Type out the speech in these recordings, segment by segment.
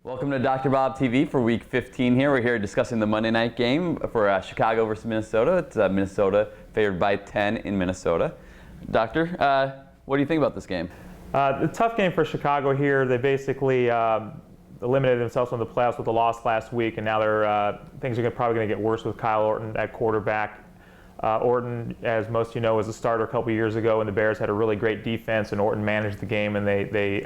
Welcome to Dr. Bob TV for week 15 here. We're here discussing the Monday night game for Chicago versus Minnesota. It's Minnesota favored by 10 in Minnesota. Doctor, what do you think about this game? A tough game for Chicago here. They basically eliminated themselves from the playoffs with a loss last week, and now things are probably going to get worse with Kyle Orton at quarterback. Orton, as most of you know, was a starter a couple years ago, and the Bears had a really great defense, and Orton managed the game, and they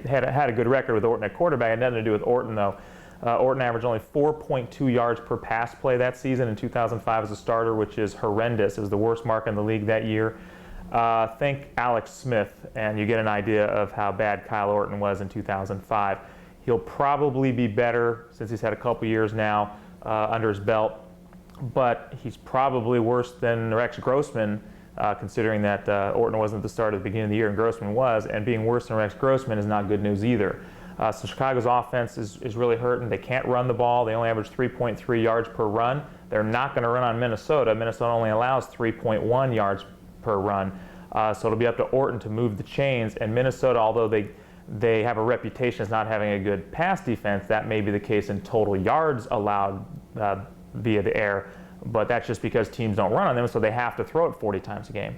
had a good record with Orton at quarterback. It had nothing to do with Orton, though. Orton averaged only 4.2 yards per pass play that season in 2005 as a starter, which is horrendous. It was the worst mark in the league that year. Think Alex Smith, and you get an idea of how bad Kyle Orton was in 2005. He'll probably be better since he's had a couple years now under his belt, but he's probably worse than Rex Grossman, considering that Orton wasn't at the start at the beginning of the year and Grossman was, and being worse than Rex Grossman is not good news either. So Chicago's offense is really hurting. They can't run the ball. They only average 3.3 yards per run. They're not going to run on Minnesota. Minnesota only allows 3.1 yards per run. So it'll be up to Orton to move the chains, and Minnesota, although they have a reputation as not having a good pass defense, that may be the case in total yards allowed via the air, but that's just because teams don't run on them, so they have to throw it 40 times a game.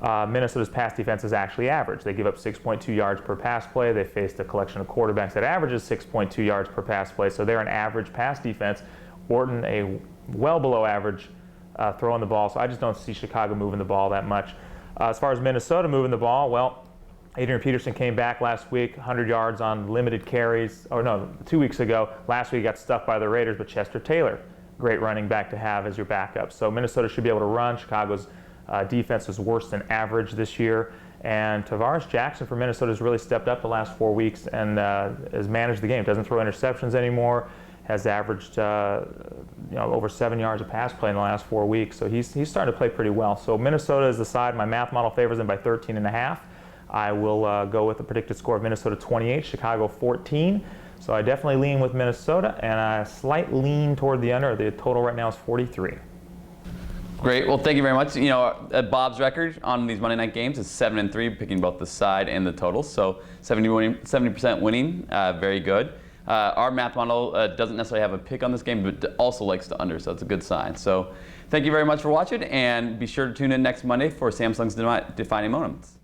Minnesota's pass defense is actually average. They give up 6.2 yards per pass play. They faced a collection of quarterbacks that averages 6.2 yards per pass play, so they're an average pass defense. Orton, a well below average throwing the ball, so I just don't see Chicago moving the ball that much. As far as Minnesota moving the ball, well, Adrian Peterson came back last week, 100 yards on limited carries, or no, 2 weeks ago. Last week he got stuffed by the Raiders, but Chester Taylor, great running back to have as your backup. So Minnesota should be able to run. Chicago's defense is worse than average this year. And Tavares Jackson for Minnesota has really stepped up the last 4 weeks and has managed the game. Doesn't throw interceptions anymore. Has averaged over 7 yards of pass play in the last 4 weeks. So he's starting to play pretty well. So Minnesota is the side. My math model favors them by 13.5. I will go with the predicted score of Minnesota 28, Chicago 14. So I definitely lean with Minnesota, and a slight lean toward the under. The total right now is 43. Great. Well, thank you very much. You know, Bob's record on these Monday night games is 7-3, picking both the side and the total. So 70% winning, very good. Our math model doesn't necessarily have a pick on this game, but also likes the under, so that's a good sign. So thank you very much for watching, and be sure to tune in next Monday for Samsung's Defining Moments.